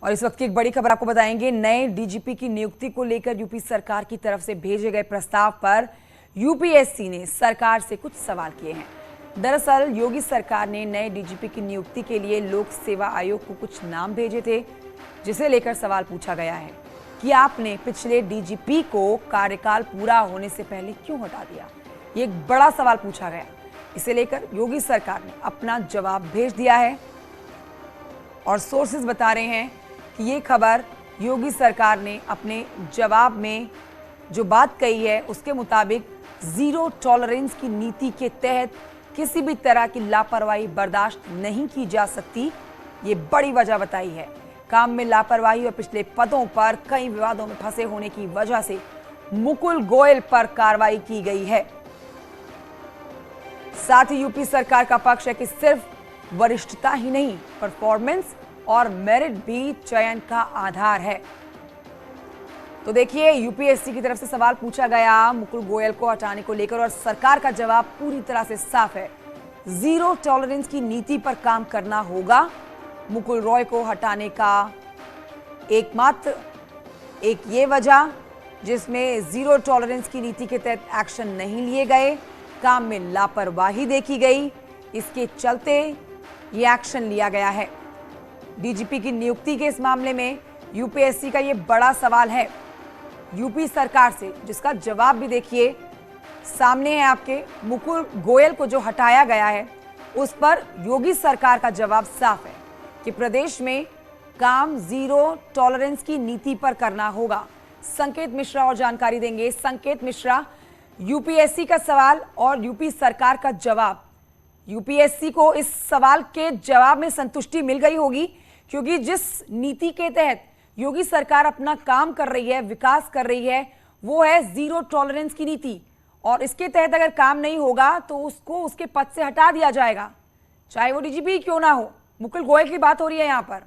और इस वक्त की एक बड़ी खबर आपको बताएंगे। नए डीजीपी की नियुक्ति को लेकर यूपी सरकार की तरफ से भेजे गए प्रस्ताव पर यूपीएससी ने सरकार से कुछ सवाल किए हैं। दरअसल योगी सरकार ने नए डीजीपी की नियुक्ति के लिए लोक सेवा आयोग को कुछ नाम भेजे थे, जिसे लेकर सवाल पूछा गया है कि आपने पिछले डीजीपी को कार्यकाल पूरा होने से पहले क्यों हटा दिया। ये एक बड़ा सवाल पूछा गया। इसे लेकर योगी सरकार ने अपना जवाब भेज दिया है और सोर्सेज बता रहे हैं कि ये खबर योगी सरकार ने अपने जवाब में जो बात कही है उसके मुताबिक जीरो टॉलरेंस की नीति के तहत किसी भी तरह की लापरवाही बर्दाश्त नहीं की जा सकती। ये बड़ी वजह बताई है। काम में लापरवाही और पिछले पदों पर कई विवादों में फंसे होने की वजह से मुकुल गोयल पर कार्रवाई की गई है। साथ ही यूपी सरकार का पक्ष है कि सिर्फ वरिष्ठता ही नहीं, परफॉर्मेंस और मेरिट भी चयन का आधार है। तो देखिए, यूपीएससी की तरफ से सवाल पूछा गया मुकुल गोयल को हटाने को लेकर और सरकार का जवाब पूरी तरह से साफ है। जीरो टॉलरेंस की नीति पर काम करना होगा। मुकुल रॉय को हटाने का एकमात्र एक ये वजह जिसमें जीरो टॉलरेंस की नीति के तहत एक्शन नहीं लिए गए, काम में लापरवाही देखी गई, इसके चलते ये एक्शन लिया गया है। डीजीपी की नियुक्ति के इस मामले में यूपीएससी का ये बड़ा सवाल है यूपी सरकार से, जिसका जवाब भी देखिए सामने है आपके। मुकुल गोयल को जो हटाया गया है उस पर योगी सरकार का जवाब साफ है कि प्रदेश में काम जीरो टॉलरेंस की नीति पर करना होगा। संकेत मिश्रा और जानकारी देंगे। संकेत मिश्रा, यूपीएससी का सवाल और यूपी सरकार का जवाब, यूपीएससी को इस सवाल के जवाब में संतुष्टि मिल गई होगी, क्योंकि जिस नीति के तहत योगी सरकार अपना काम कर रही है, विकास कर रही है, वो है जीरो टॉलरेंस की नीति। और इसके तहत अगर काम नहीं होगा तो उसको उसके पद से हटा दिया जाएगा, चाहे वो डीजीपी क्यों ना हो। मुकुल गोयल की बात हो रही है यहां पर।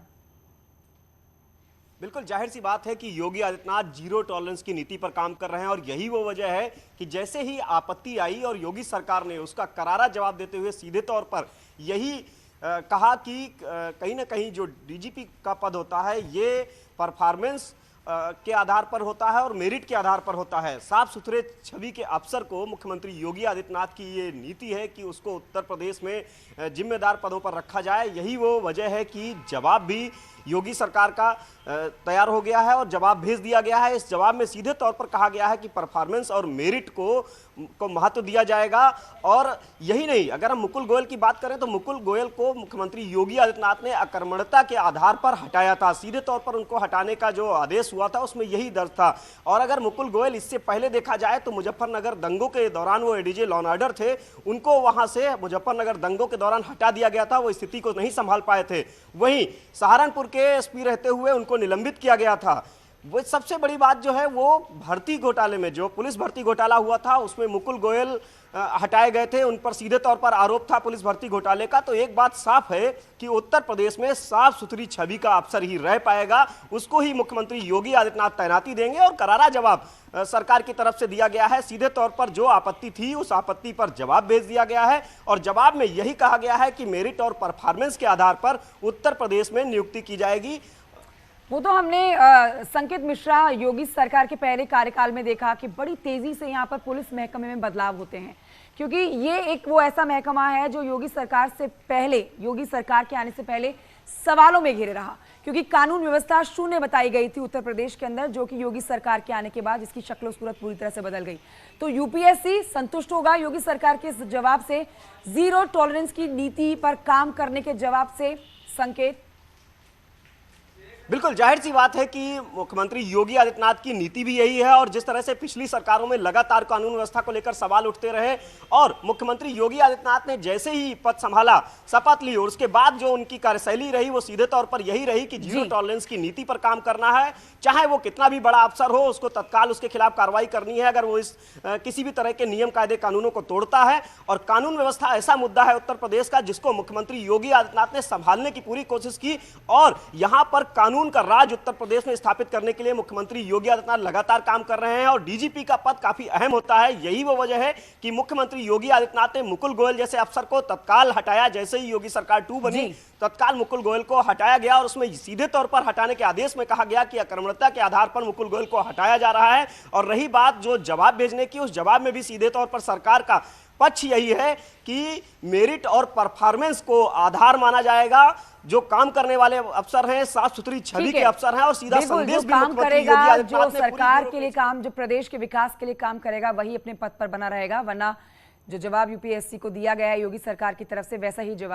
बिल्कुल जाहिर सी बात है कि योगी आदित्यनाथ जीरो टॉलरेंस की नीति पर काम कर रहे हैं और यही वो वजह है कि जैसे ही आपत्ति आई और योगी सरकार ने उसका करारा जवाब देते हुए सीधे तौर पर यही कहा कि कहीं ना कहीं जो डीजीपी का पद होता है ये परफॉर्मेंस के आधार पर होता है और मेरिट के आधार पर होता है। साफ सुथरे छवि के अफसर को मुख्यमंत्री योगी आदित्यनाथ की ये नीति है कि उसको उत्तर प्रदेश में जिम्मेदार पदों पर रखा जाए। यही वो वजह है कि जवाब भी योगी सरकार का तैयार हो गया है और जवाब भेज दिया गया है। इस जवाब में सीधे तौर पर कहा गया है कि परफॉर्मेंस और मेरिट को महत्व दिया जाएगा। और यही नहीं, अगर हम मुकुल गोयल की बात करें तो मुकुल गोयल को मुख्यमंत्री योगी आदित्यनाथ ने अकर्मण्यता के आधार पर हटाया था। सीधे तौर पर उनको हटाने का जो आदेश हुआ था उसमें यही दर्ज था। और अगर मुकुल गोयल इससे पहले देखा जाए तो मुजफ्फरनगर दंगों के दौरान वो एडीजे लॉ एंड ऑर्डर थे, उनको वहां से मुजफ्फरनगर दंगों के दौरान हटा दिया गया था। वो स्थिति को नहीं संभाल पाए थे। वहीं सहारनपुर के एसपी रहते हुए उनको निलंबित किया गया था। वो सबसे बड़ी बात जो है वो भर्ती घोटाले में, जो पुलिस भर्ती घोटाला हुआ था उसमें मुकुल गोयल हटाए गए थे। उन पर सीधे तौर पर आरोप था पुलिस भर्ती घोटाले का। तो एक बात साफ है कि उत्तर प्रदेश में साफ सुथरी छवि का अफसर ही रह पाएगा, उसको ही मुख्यमंत्री योगी आदित्यनाथ तैनाती देंगे। और करारा जवाब सरकार की तरफ से दिया गया है। सीधे तौर पर जो आपत्ति थी उस आपत्ति पर जवाब भेज दिया गया है और जवाब में यही कहा गया है कि मेरिट और परफॉर्मेंस के आधार पर उत्तर प्रदेश में नियुक्ति की जाएगी। वो तो हमने संकेत मिश्रा योगी सरकार के पहले कार्यकाल में देखा कि बड़ी तेजी से यहाँ पर पुलिस महकमे में बदलाव होते हैं, क्योंकि ये एक वो ऐसा महकमा है जो योगी सरकार के आने से पहले सवालों में घिरे रहा, क्योंकि कानून व्यवस्था शून्य बताई गई थी उत्तर प्रदेश के अंदर, जो कि योगी सरकार के आने के बाद इसकी शक्ल सूरत पूरी तरह से बदल गई। तो यूपीएससी संतुष्ट होगा योगी सरकार के इस जवाब से, जीरो टॉलरेंस की नीति पर काम करने के जवाब से। संकेत, बिल्कुल जाहिर सी बात है कि मुख्यमंत्री योगी आदित्यनाथ की नीति भी यही है। और जिस तरह से पिछली सरकारों में लगातार कानून व्यवस्था को लेकर सवाल उठते रहे और मुख्यमंत्री योगी आदित्यनाथ ने जैसे ही पद संभाला, शपथ ली और उसके बाद जो उनकी कार्यशैली रही वो सीधे तौर पर यही रही कि जीरो टॉलरेंस की नीति पर काम करना है। चाहे वो कितना भी बड़ा अफसर हो, उसको तत्काल उसके खिलाफ कार्रवाई करनी है अगर वो इस किसी भी तरह के नियम कायदे कानूनों को तोड़ता है। और कानून व्यवस्था ऐसा मुद्दा है उत्तर प्रदेश का जिसको मुख्यमंत्री योगी आदित्यनाथ ने संभालने की पूरी कोशिश की और यहाँ पर कानून कानून का राज उत्तर प्रदेश में स्थापित करने के लिए मुख्यमंत्री योगी आदित्यनाथ लगातार काम कर रहे हैं और डीजीपी का पद काफी अहम होता है। यही वो वजह है कि मुख्यमंत्री योगी आदित्यनाथ ने मुकुल गोयल जैसे अफसर को तत्काल हटाया। जैसे ही योगी सरकार 2 बनी, तत्काल मुकुल गोयल को हटाया गया और उसमें सीधे तौर पर हटाने के आदेश में कहा गया कि अक्रमणता के आधार पर मुकुल गोयल को हटाया जा रहा है। और रही बात जो जवाब भेजने की, उस जवाब में भी सीधे तौर पर सरकार का पक्ष यही है कि मेरिट और परफॉर्मेंस को आधार माना जाएगा। जो काम करने वाले अफसर हैं, साफ सुथरी छवि के अफसर हैं और सीधा संदेश भी काम करेगा, जो सरकार के लिए पूरी काम, जो प्रदेश के विकास के लिए काम करेगा, वही अपने पद पर बना रहेगा। वरना जो जवाब यूपीएससी को दिया गया है योगी सरकार की तरफ से, वैसा ही जवाब